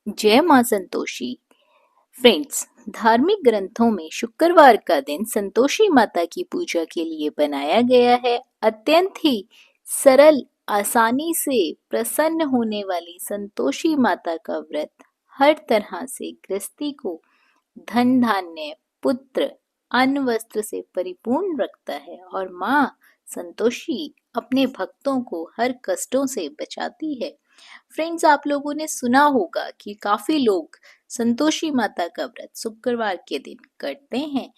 जय मां संतोषी। फ्रेंड्स, धार्मिक ग्रंथों में शुक्रवार का दिन संतोषी माता की पूजा के लिए बनाया गया है। अत्यंत ही सरल, आसानी से प्रसन्न होने वाली संतोषी माता का व्रत हर तरह से गृहस्थी को धन धान्य, पुत्र, अन्न वस्त्र से परिपूर्ण रखता है और माँ संतोषी अपने भक्तों को हर कष्टों से बचाती है। फ्रेंड्स, आप लोगों ने सुना होगा कि काफी लोग संतोषी माता का व्रत शुक्रवार के दिन करते हैं।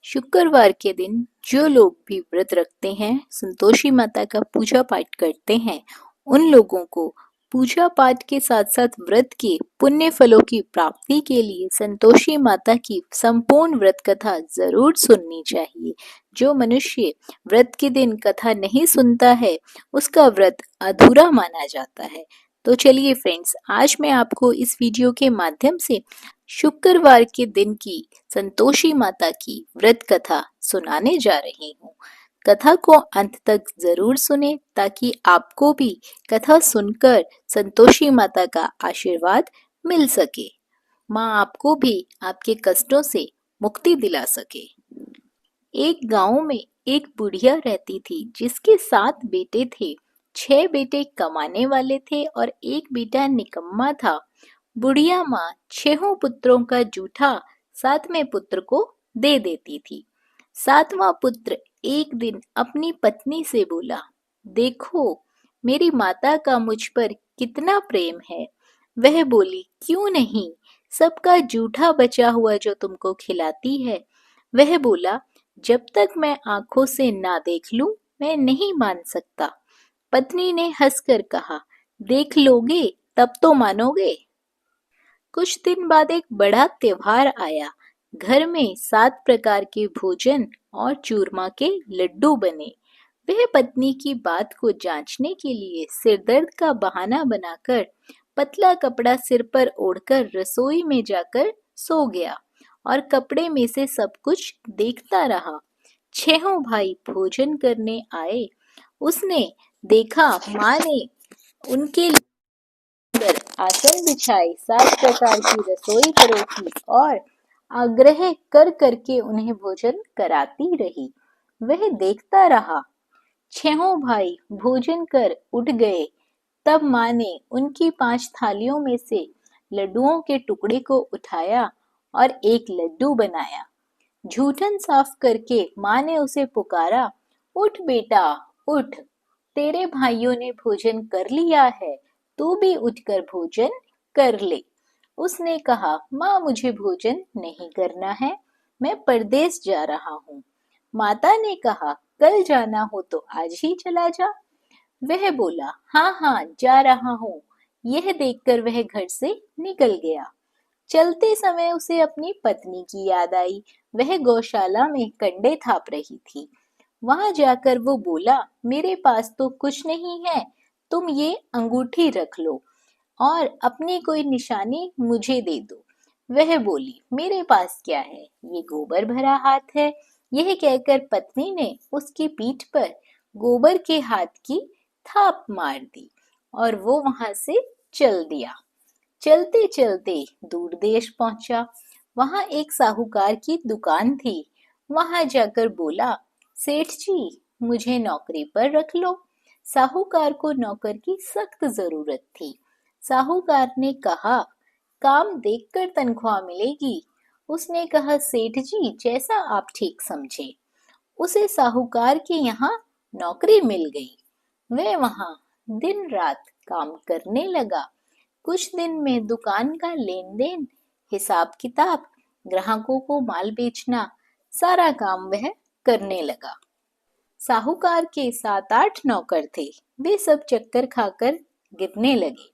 शुक्रवार के दिन जो लोग भी व्रत रखते हैं, संतोषी माता का पूजा पाठ करते हैं, उन लोगों को पूजा पाठ के साथ साथ व्रत के पुण्य फलों की प्राप्ति के लिए संतोषी माता की संपूर्ण व्रत कथा जरूर सुननी चाहिए। जो मनुष्य व्रत के दिन कथा नहीं सुनता है, उसका व्रत अधूरा माना जाता है। तो चलिए फ्रेंड्स, आज मैं आपको इस वीडियो के माध्यम से शुक्रवार के दिन की संतोषी माता की व्रत कथा सुनाने जा रही हूँ। कथा को अंत तक जरूर सुने ताकि आपको भी कथा सुनकर संतोषी माता का आशीर्वाद मिल सके, माँ आपको भी आपके कष्टों से मुक्ति दिला सके। एक गांव में एक बुढ़िया रहती थी जिसके 7 बेटे थे। 6 बेटे कमाने वाले थे और एक बेटा निकम्मा था। बुढ़िया माँ 6 पुत्रों का जूठा 7वें पुत्र को दे देती थी। 7वां पुत्र एक दिन अपनी पत्नी से बोला, देखो मेरी माता का मुझ पर कितना प्रेम है। वह बोली, क्यों नहीं, सबका जूठा बचा हुआ जो तुमको खिलाती है। वह बोला, जब तक मैं आंखों से ना देख लूं, मैं नहीं मान सकता। पत्नी ने हंसकर कहा, देख लोगे तब तो मानोगे। कुछ दिन बाद एक बड़ा त्योहार आया। घर में 7 प्रकार के भोजन और चूरमा के लड्डू बने। वह पत्नी की बात को जांचने के लिए सिरदर्द का बहाना बनाकर पतला कपड़ा सिर पर ओढ़कर रसोई में जाकर सो गया और कपड़े में से सब कुछ देखता रहा। 6 भाई भोजन करने आए। उसने देखा माँ ने उनके पर आसन बिछाई, 7 प्रकार की रसोई परोसी और आग्रह कर करके उन्हें भोजन कराती रही। वह देखता रहा। 6 भाई भोजन कर उठ गए। तब माँ ने उनकी 5 थालियों में से लड्डुओं के टुकड़े को उठाया और एक लड्डू बनाया। जूठन साफ करके माँ ने उसे पुकारा, उठ बेटा उठ, तेरे भाइयों ने भोजन कर लिया है, तू भी उठकर भोजन कर ले। उसने कहा, माँ मुझे भोजन नहीं करना है, मैं परदेस जा रहा हूँ। माता ने कहा, कल जाना हो तो आज ही चला जा। वह बोला, हाँ हाँ जा रहा हूँ। यह देखकर वह घर से निकल गया। चलते समय उसे अपनी पत्नी की याद आई। वह गौशाला में कंडे थाप रही थी। वहां जाकर वो बोला, मेरे पास तो कुछ नहीं है, तुम ये अंगूठी रख लो और अपनी कोई निशानी मुझे दे दो। वह बोली, मेरे पास क्या है, ये गोबर भरा हाथ है। यह कहकर पत्नी ने उसकी पीठ पर गोबर के हाथ की थाप मार दी और वो वहां से चल दिया। चलते चलते दूर देश पहुंचा। वहां एक साहूकार की दुकान थी। वहां जाकर बोला, सेठ जी मुझे नौकरी पर रख लो। साहूकार को नौकर की सख्त जरूरत थी। साहूकार ने कहा, काम देखकर तनख्वाह मिलेगी। उसने कहा, सेठ जी जैसा आप ठीक समझे। उसे साहूकार के यहाँ नौकरी मिल गई। वह वहां दिन रात काम करने लगा। कुछ दिन में दुकान का लेन देन, हिसाब किताब, ग्राहकों को माल बेचना, सारा काम वह करने लगा। साहूकार के 7-8 नौकर थे। वे सब चक्कर खाकर गिरने लगे,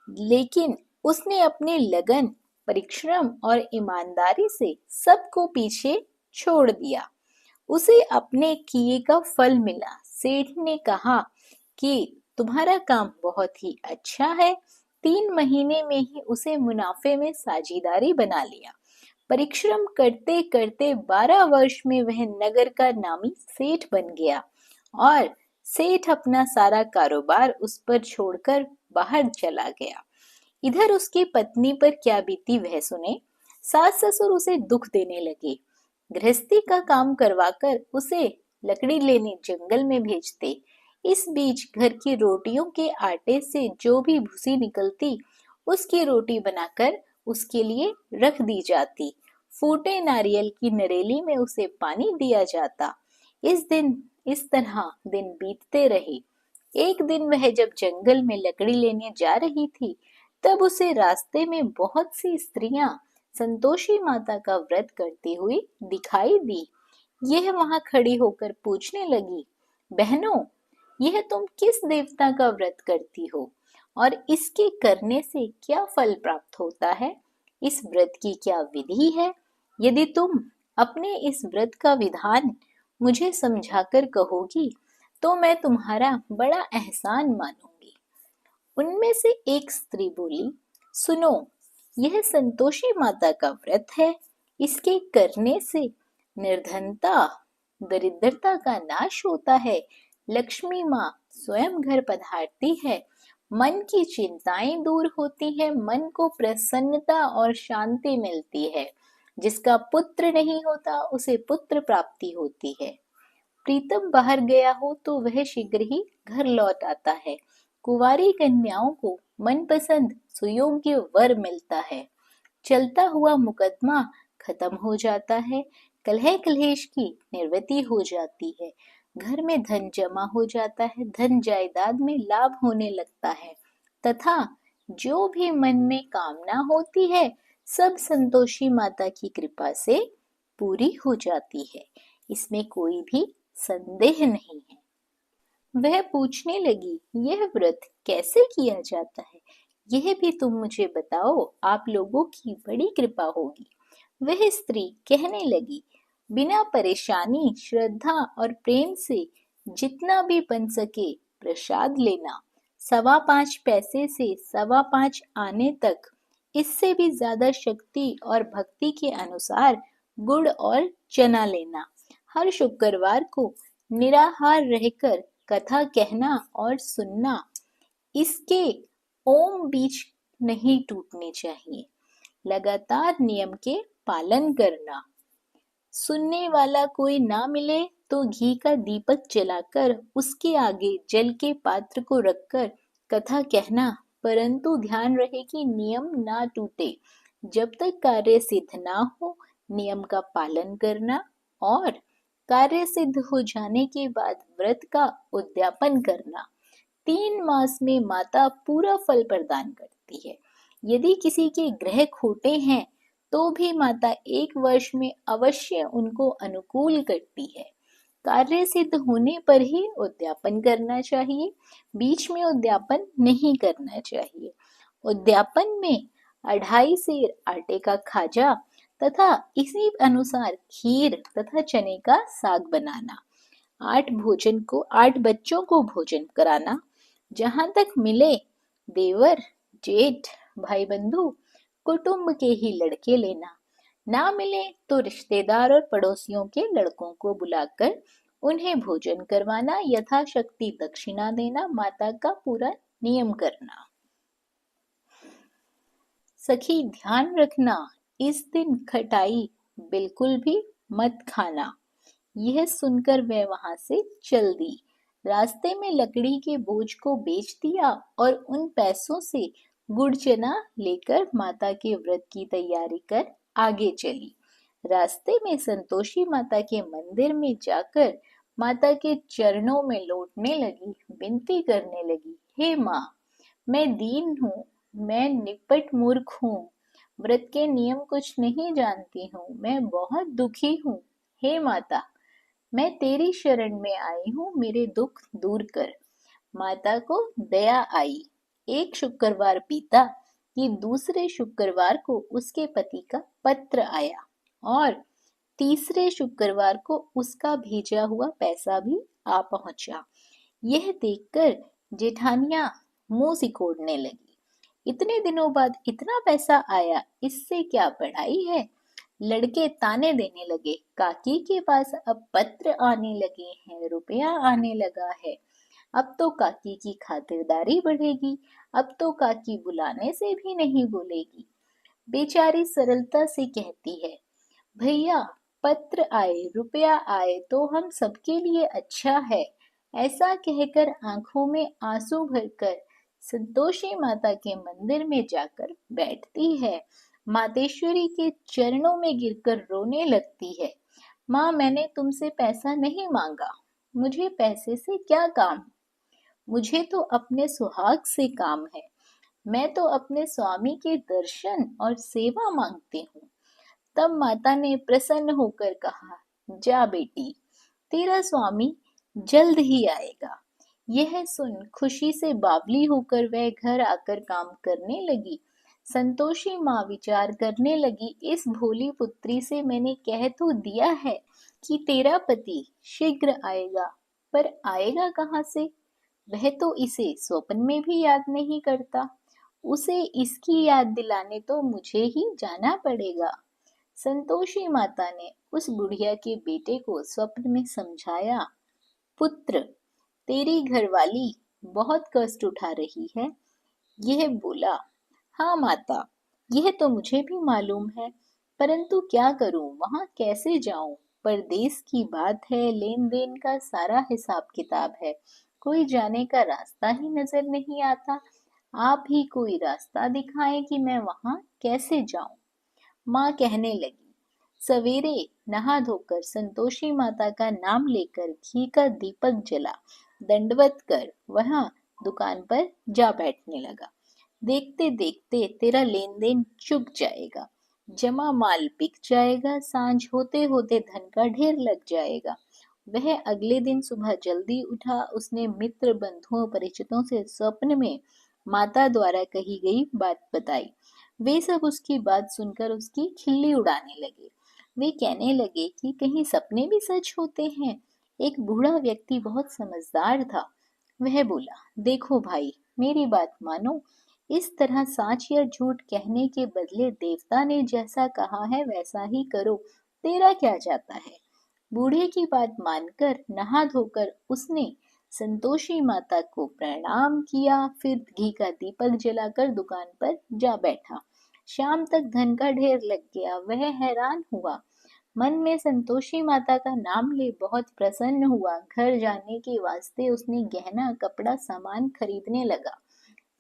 लेकिन उसने अपने लगन, परिश्रम और ईमानदारी से सबको पीछे छोड़ दिया। उसे अपने किए का फल मिला। सेठ ने कहा कि तुम्हारा काम बहुत ही अच्छा है। 3 महीने में ही उसे मुनाफे में साझेदारी बना लिया। परिश्रम करते करते 12 वर्ष में वह नगर का नामी सेठ बन गया और सेठ अपना सारा कारोबार उस पर छोड़कर बाहर चला गया। इधर उसकी पत्नी पर क्या बीती वह सुने। सास ससुर उसे दुख देने लगे, गृहस्थी का काम करवाकर उसे लकड़ी लेने जंगल में भेजते। इस बीच घर की रोटियों के आटे से जो भी भूसी निकलती, उसकी रोटी बनाकर उसके लिए रख दी जाती। फूटे नारियल की नरेली में उसे पानी दिया जाता। इस तरह दिन बीतते रहे। एक दिन वह जब जंगल में लकड़ी लेने जा रही थी, तब उसे रास्ते में बहुत सी स्त्रियां संतोषी माता का व्रत करती हुई दिखाई दी। यह वहां खड़ी होकर पूछने लगी, बहनों, यह तुम किस देवता का व्रत करती हो और इसके करने से क्या फल प्राप्त होता है? इस व्रत की क्या विधि है? यदि तुम अपने इस व्रत का विधान मुझे समझाकर कहोगी, तो मैं तुम्हारा बड़ा एहसान मानूंगी। उनमें से एक स्त्री बोली, सुनो, यह संतोषी माता का व्रत है। इसके करने से निर्धनता, दरिद्रता का नाश होता है। लक्ष्मी माँ स्वयं घर पधारती है। मन की चिंताएं दूर होती है, मन को प्रसन्नता और शांति मिलती है। जिसका पुत्र नहीं होता उसे पुत्र प्राप्ति होती है। प्रीतम बाहर गया हो तो वह शीघ्र ही घर लौट आता है। कुंवारी कन्याओं को मनपसंद सुयोग्य वर मिलता है। चलता हुआ मुकदमा खत्म हो जाता है। कलह कलेश की निवृत्ति हो जाती है। घर में धन जमा हो जाता है। धन जायदाद में लाभ होने लगता है तथा जो भी मन में कामना होती है, सब संतोषी माता की कृपा से पूरी हो जाती है। इसमें कोई भी संदेह नहीं है। वह पूछने लगी, यह व्रत कैसे किया जाता है? यह भी तुम मुझे बताओ, आप लोगों की बड़ी कृपा होगी। वह स्त्री कहने लगी, बिना परेशानी, श्रद्धा और प्रेम से जितना भी बन सके प्रसाद लेना। 5.25 पैसे से 5.25 आने तक, इससे भी ज्यादा शक्ति और भक्ति के अनुसार गुड़ और चना लेना। हर शुक्रवार को निराहार रहकर कथा कहना और सुनना। इसके ओम बीच नहीं टूटने चाहिए। लगातार नियम के पालन करना। सुनने वाला कोई ना मिले तो घी का दीपक जलाकर उसके आगे जल के पात्र को रखकर कथा कहना, परंतु ध्यान रहे कि नियम ना टूटे। जब तक कार्य सिद्ध ना हो, नियम का पालन करना और कार्य सिद्ध हो जाने के बाद व्रत का उद्यापन करना। 3 मास में माता पूरा फल प्रदान करती है। यदि किसी के ग्रह खोटे हैं तो भी माता 1 वर्ष में अवश्य उनको अनुकूल करती है। कार्य सिद्ध होने पर ही उद्यापन करना चाहिए, बीच में उद्यापन नहीं करना चाहिए। उद्यापन में 2.5 सेर आटे का खाजा तथा इसी अनुसार खीर तथा चने का साग बनाना। 8 बच्चों को भोजन कराना। जहां तक मिले देवर, जेठ, भाई बंधु, कुटुंब के ही लड़के लेना। ना मिले तो रिश्तेदार और पड़ोसियों के लड़कों को बुलाकर उन्हें भोजन करवाना, यथाशक्ति दक्षिणा देना, माता का पूरा नियम करना। सखी ध्यान रखना, इस दिन खटाई बिल्कुल भी मत खाना। यह सुनकर वह वहां से चल दी। रास्ते में लकड़ी के बोझ को बेच दिया और उन पैसों से गुड़ चना लेकर माता के व्रत की तैयारी कर आगे चली। रास्ते में संतोषी माता के मंदिर में जाकर माता के चरणों में लौटने लगी, विनती करने लगी, हे माँ, मैं दीन हूँ, मैं निपट मूर्ख हूँ, व्रत के नियम कुछ नहीं जानती हूँ, मैं बहुत दुखी हूँ। हे माता, मैं तेरी शरण में आई हूँ, मेरे दुख दूर कर। माता को दया आई। एक शुक्रवार बीता कि दूसरे शुक्रवार को उसके पति का पत्र आया और तीसरे शुक्रवार को उसका भेजा हुआ पैसा भी आ पहुंचा। यह देखकर जेठानियां मुंह सिकोड़ने लगी। इतने दिनों बाद इतना पैसा आया, इससे क्या बढ़ाई है? लड़के ताने देने लगे, काकी के पास अब पत्र आने लगे हैं, रुपया आने लगा है। अब तो काकी की खातिरदारी बढ़ेगी, अब तो काकी बुलाने से भी नहीं बोलेगी। बेचारी सरलता से कहती है, भैया पत्र आए रुपया आए तो हम सबके लिए अच्छा है। ऐसा कहकर आंखों में आंसू भरकर संतोषी माता के मंदिर में जाकर बैठती है। मातेश्वरी के चरणों में गिरकर रोने लगती है। माँ, मैंने तुमसे पैसा नहीं मांगा, मुझे पैसे से क्या काम, मुझे तो अपने सुहाग से काम है। मैं तो अपने स्वामी के दर्शन और सेवा मांगती हूँ। तब माता ने प्रसन्न होकर कहा, जा बेटी, तेरा स्वामी जल्द ही आएगा। यह सुन खुशी से बावली होकर वह घर आकर काम करने लगी। संतोषी माँ विचार करने लगी, इस भोली पुत्री से मैंने कह तो दिया है कि तेरा पति शीघ्र आएगा, पर आएगा कहाँ से? वह तो इसे स्वप्न में भी याद नहीं करता। उसे इसकी याद दिलाने तो मुझे ही जाना पड़ेगा। संतोषी माता ने उस बुढ़िया के बेटे को स्वप्न में समझाया, पुत्र, तेरी घरवाली बहुत कष्ट उठा रही है। यह बोला, हाँ माता, यह तो मुझे भी मालूम है, परंतु क्या करूं, वहां कैसे जाऊं? परदेश की बात है, लेन देन का सारा हिसाब किताब है, कोई जाने का रास्ता ही नजर नहीं आता। आप ही कोई रास्ता दिखाएं कि मैं वहां कैसे जाऊं। माँ कहने लगी, सवेरे नहा धोकर संतोषी माता का नाम लेकर घी का दीपक जला दंडवत कर वहां दुकान पर जा बैठने लगा। देखते देखते तेरा लेन देन चुक जाएगा, जमा माल बिक जाएगा, सांझ होते होते धन का ढेर लग जाएगा। वह अगले दिन सुबह जल्दी उठा। उसने मित्र बंधुओं परिचितों से स्वप्न में माता द्वारा कही गई बात बताई। वे सब उसकी बात सुनकर उसकी खिल्ली उड़ाने लगे। वे कहने लगे कि कहीं सपने भी सच होते हैं। एक बूढ़ा व्यक्ति बहुत समझदार था। वह बोला, देखो भाई, मेरी बात मानो, इस तरह साच या झूठ कहने के बदले देवता ने जैसा कहा है वैसा ही करो, तेरा क्या जाता है। बूढ़े की बात मानकर नहा धोकर उसने संतोषी माता को प्रणाम किया, फिर घी का दीपक जलाकर दुकान पर जा बैठा। शाम तक धन का ढेर लग गया। वह हैरान हुआ, मन में संतोषी माता का नाम ले बहुत प्रसन्न हुआ। घर जाने के वास्ते उसने गहना कपड़ा सामान खरीदने लगा।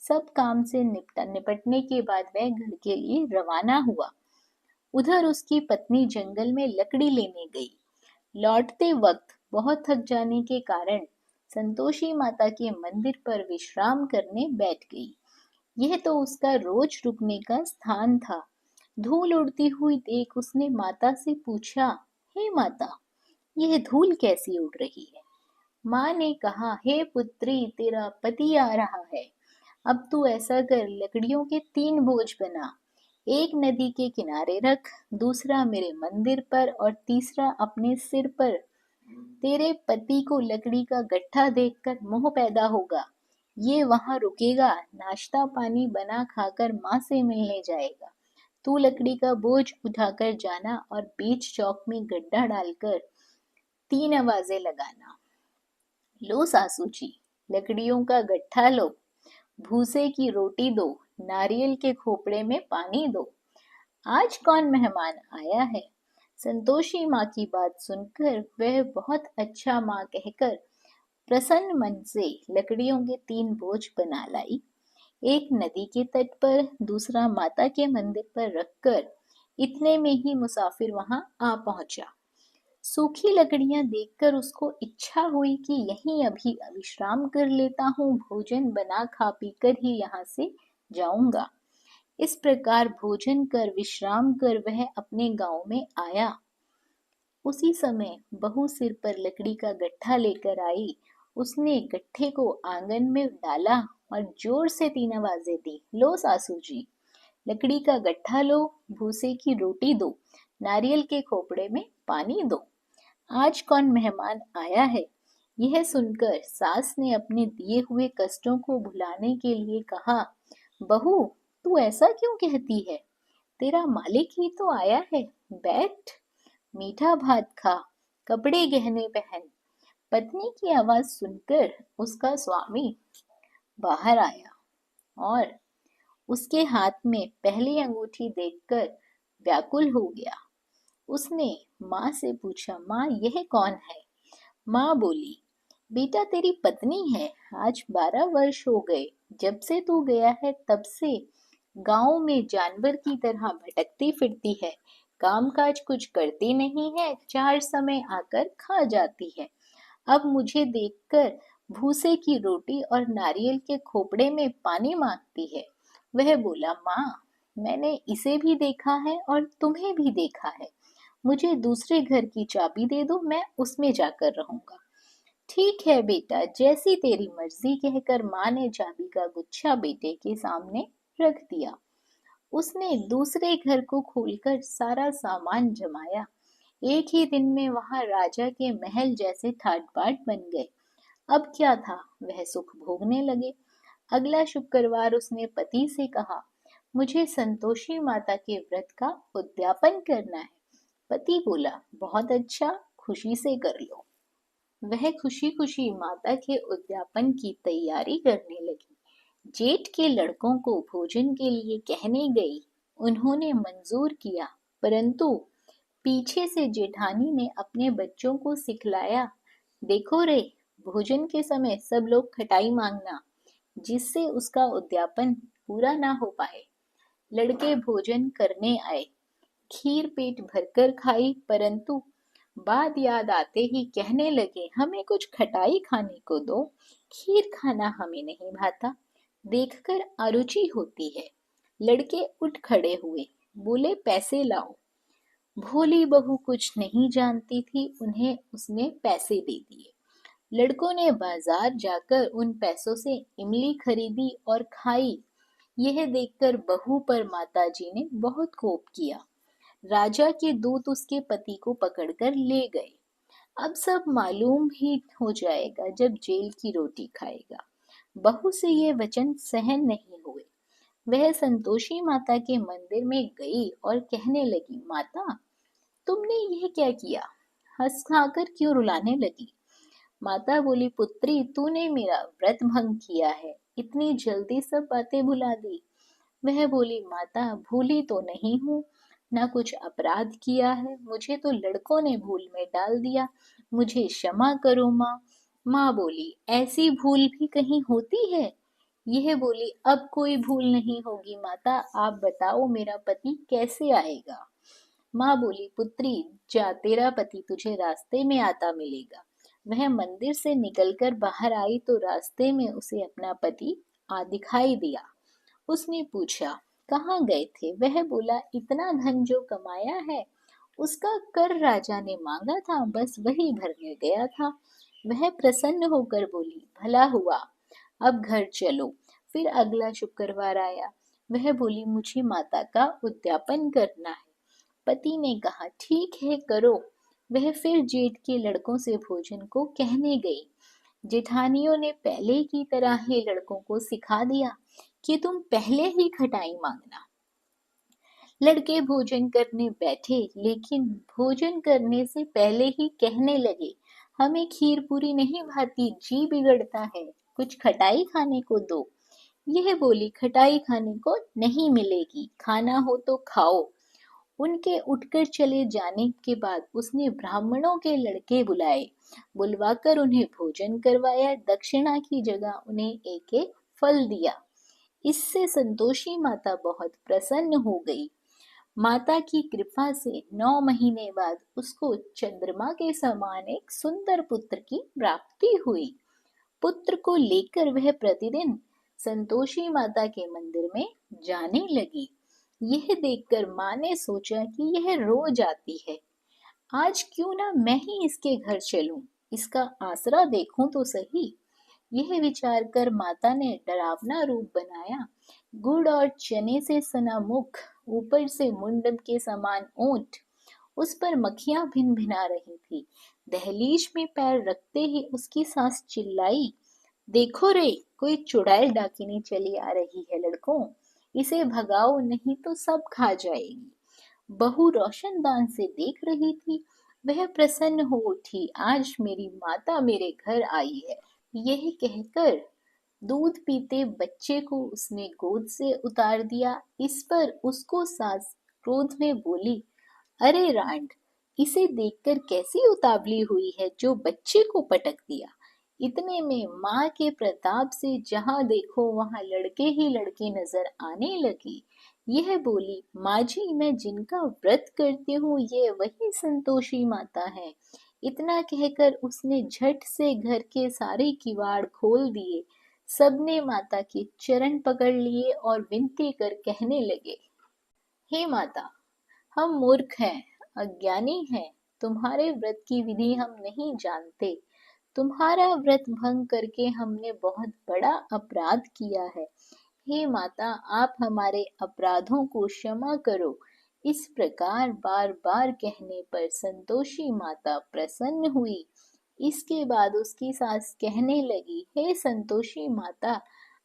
सब काम से निपटने के बाद वह घर के लिए रवाना हुआ। उधर उसकी पत्नी जंगल में लकड़ी लेने गई। लौटते वक्त बहुत थक जाने के कारण संतोषी माता के मंदिर पर विश्राम करने बैठ गई। यह तो उसका रोज रुकने का स्थान था। धूल उड़ती हुई देख उसने माता से पूछा, हे माता, यह धूल कैसी उड़ रही है? माँ ने कहा, हे पुत्री, तेरा पति आ रहा है। अब तू ऐसा कर, लकड़ियों के 3 बोझ बना, एक नदी के किनारे रख, दूसरा मेरे मंदिर पर और तीसरा अपने सिर पर। तेरे पति को लकड़ी का गट्ठा देखकर मोह पैदा होगा। ये वहां रुकेगा, नाश्ता पानी बना खाकर माँ से मिलने जाएगा। तू लकड़ी का बोझ उठाकर जाना और बीच चौक में गड्ढा डालकर 3 आवाजें लगाना। लो सासू जी, लकड़ियों का गट्ठा लो, भूसे की रोटी दो, नारियल के खोपड़े में पानी दो। आज कौन मेहमान आया है? संतोषी माँ की बात सुनकर वह बहुत अच्छा माँ कहकर प्रसन्न मन से लकड़ियों के 3 बोझ बना लाई। एक नदी के तट पर, दूसरा माता के मंदिर पर रखकर इतने में ही मुसाफिर वहां आ पहुंचा। सूखी लकड़ियां देखकर उसको इच्छा हुई कि यहीं अभी विश्राम कर लेता हूँ, भोजन बना खा पी कर ही यहाँ से जाऊंगा। इस प्रकार भोजन कर विश्राम कर वह अपने गांव में आया। उसी समय बहू सिर पर लकड़ी का गट्ठा लेकर आई। उसने गट्ठे को आंगन में डाला और जोर से 3 आवाजें दी, लो सासू जी, लकड़ी का गट्ठा लो, भूसे की रोटी दो, नारियल के खोपड़े में पानी दो। आज कौन मेहमान आया है? यह सुनकर सास ने अपने दिए हुए कष्टों को भुलाने के लिए कहा, बहू, तू ऐसा क्यों कहती है? तेरा मालिक ही तो आया है, बैठ, मीठा भात खा, कपड़े गहने पहन, पत्नी की आवाज सुनकर उसका स्वामी बाहर आया और उसके हाथ में पहली अंगूठी देखकर व्याकुल हो गया। उसने माँ से पूछा, माँ यह कौन है? माँ बोली, बेटा तेरी पत्नी है। आज 12 वर्ष हो गए जब से तू गया है, तब से गांव में जानवर की तरह भटकती फिरती है। काम काज कुछ करती नहीं है, चार समय आकर खा जाती है। अब मुझे देखकर भूसे की रोटी और नारियल के खोपड़े में पानी मांगती है। वह बोला, माँ मैंने इसे भी देखा है और तुम्हें भी देखा है। मुझे दूसरे घर की चाबी दे दो, मैं उसमें जाकर रहूंगा। ठीक है बेटा, जैसी तेरी मर्जी, कहकर माँ ने चाबी का गुच्छा बेटे के सामने रख दिया। उसने दूसरे घर को खोलकर सारा सामान जमाया। एक ही दिन में वहां राजा के महल जैसे ठाट बाट बन गए। अब क्या था, वह सुख भोगने लगे। अगला शुक्रवार उसने पति से कहा, मुझे संतोषी माता के व्रत का उद्यापन करना है। पति बोला, बहुत अच्छा, खुशी से कर लो। वह खुशी खुशी माता के उद्यापन की तैयारी करने लगी। जेठ के लड़कों को भोजन के लिए कहने गई। उन्होंने मंजूर किया, परंतु पीछे से जेठानी ने अपने बच्चों को सिखलाया, देखो रे, भोजन के समय सब लोग खटाई मांगना, जिससे उसका उद्यापन पूरा ना हो पाए। लड़के भोजन करने आए, खीर पेट भरकर खाई, परंतु बात याद आते ही कहने लगे, हमें कुछ खटाई खाने को दो, खीर खाना हमें नहीं भाता, देखकर अरुचि होती है। लड़के उठ खड़े हुए, बोले, पैसे लाओ। भोली बहू कुछ नहीं जानती थी, उन्हें उसने पैसे दे दिए। लड़कों ने बाजार जाकर उन पैसों से इमली खरीदी और खाई। यह देखकर बहू पर माताजी ने बहुत कोप किया। राजा के दूत उसके पति को पकड़कर ले गए। अब सब मालूम ही हो जाएगा जब जेल की रोटी खाएगा। बहू से ये वचन सहन नहीं हुए। वह संतोषी माता के मंदिर में गई और कहने लगी, माता तुमने यह क्या किया? हंस खाकर क्यों रुलाने लगी? माता बोली, पुत्री तूने मेरा व्रत भंग किया है, इतनी जल्दी सब बातें भुला दी। वह बोली, माता भूली तो नहीं हूँ, ना कुछ अपराध किया है, मुझे तो लड़कों ने भूल में डाल दिया, मुझे क्षमा करो माँ। माँ बोली, ऐसी भूल भी कहीं होती है? यह बोली, अब कोई भूल नहीं होगी माता, आप बताओ मेरा पति कैसे आएगा? माँ बोली, पुत्री जा, तेरा पति तुझे रास्ते में आता मिलेगा। वह मंदिर से निकलकर बाहर आई तो रास्ते में उसे अपना पति आ दिखाई दिया। उसने पूछा, कहाँ गए थे? वह बोला, इतना धन जो कमाया है उसका कर राजा ने मांगा था, बस वही भरने गया था। वह प्रसन्न होकर बोली, भला हुआ, अब घर चलो। फिर अगला शुक्रवार आया। वह बोली, मुझे माता का उद्यापन करना है। पति ने कहा, ठीक है करो। वह फिर जेठ के लड़कों से भोजन को कहने गई। जेठानियों ने पहले की तरह ही लड़कों को सिखा दिया कि तुम पहले ही खटाई मांगना। लड़के भोजन करने बैठे, लेकिन भोजन करने से पहले ही कहने लगे, हमें खीर पूरी नहीं भाती, जी बिगड़ता है, कुछ खटाई खाने को दो। यह बोली, खटाई खाने को नहीं मिलेगी, खाना हो तो खाओ। उनके उठकर चले जाने के बाद उसने ब्राह्मणों के लड़के बुलाए, बुलवाकर उन्हें भोजन करवाया, दक्षिणा की जगह उन्हें एक एक फल दिया। इससे संतोषी माता बहुत प्रसन्न हो गई। माता की कृपा से 9 महीने बाद उसको चंद्रमा के समान एक सुंदर पुत्र की प्राप्ति हुई। पुत्र को लेकर वह प्रतिदिन संतोषी माता के मंदिर में जाने लगी। यह देखकर माँ ने सोचा कि यह रोज आती है, आज क्यों ना मैं ही इसके घर चलूं, इसका आसरा देखूं तो सही। यह विचार कर माता ने डरावना रूप बनाया। गुड़ और चने से सना मुख, ऊपर से मुंडम के समान ओंठ, उस पर मक्खियां भिन भिना रही थी। दहलीज में पैर रखते ही उसकी सास चिल्लाई, देखो रे, कोई चुड़ैल डाकिनी चली आ रही है लड़कों, इसे भगाओ नहीं तो सब खा जाएगी। बहू रोशनदान से देख रही थी। वह प्रसन्न हो उठी। आज मेरी माता मेरे घर आई है। यही कहकर दूध पीते बच्चे को उसने गोद से उतार दिया। इस पर उसको सास क्रोध में बोली, अरे रांड, इसे देखकर कैसी उतावली हुई है जो बच्चे को पटक दिया। इतने में माँ के प्रताप से जहाँ देखो वहाँ लड़के ही लड़के नजर आने लगे। यह बोली, माँ जी, मैं जिनका व्रत करती हूँ ये वही संतोषी माता है। इतना कहकर उसने झट से घर के सारे किवाड़ खोल दिए। सबने माता के चरण पकड़ लिए और विनती कर कहने लगे, हे माता, हम मूर्ख हैं, अज्ञानी हैं, तुम्हारे व्रत की विधि हम नहीं जानते। तुम्हारा व्रत भंग करके हमने बहुत बड़ा अपराध किया है। हे माता, आप हमारे अपराधों को क्षमा करो। इस प्रकार बार बार कहने पर संतोषी माता प्रसन्न हुई। इसके बाद उसकी सास कहने लगी, हे संतोषी माता,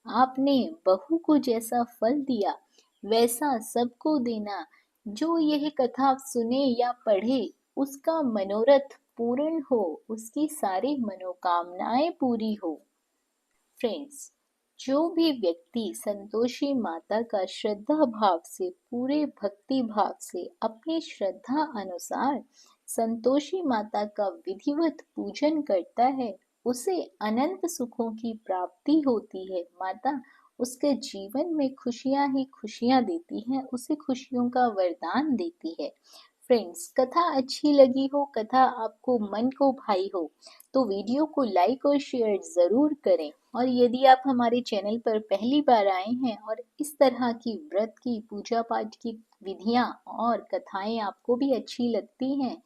आपने बहू को जैसा फल दिया वैसा सबको देना। जो यह कथा सुने या पढ़े उसका मनोरथ पूर्ण हो, उसकी सारी मनोकामनाएं पूरी हो। फ्रेंड्स, जो भी व्यक्ति संतोषी माता का श्रद्धा भाव से, पूरे भक्ति भाव से, अपनी श्रद्धा अनुसार संतोषी माता का विधिवत पूजन करता है, उसे अनंत सुखों की प्राप्ति होती है। माता उसके जीवन में खुशियां ही खुशियां देती हैं, उसे खुशियों का वरदान देती है। फ्रेंड्स, कथा अच्छी लगी हो, कथा आपको मन को भाई हो, तो वीडियो को लाइक और शेयर ज़रूर करें। और यदि आप हमारे चैनल पर पहली बार आए हैं और इस तरह की व्रत की, पूजा पाठ की विधियां और कथाएं आपको भी अच्छी लगती हैं,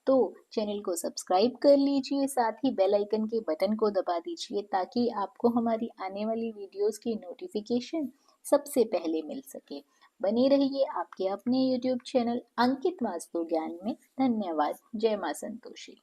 तो चैनल को सब्सक्राइब कर लीजिए, साथ ही बेल आइकन के बटन को दबा दीजिए ताकि आपको हमारी आने वाली वीडियोस की नोटिफिकेशन सबसे पहले मिल सके। बने रहिए आपके अपने YouTube चैनल अंकित वास्तु ज्ञान में। धन्यवाद। जय मां संतोषी।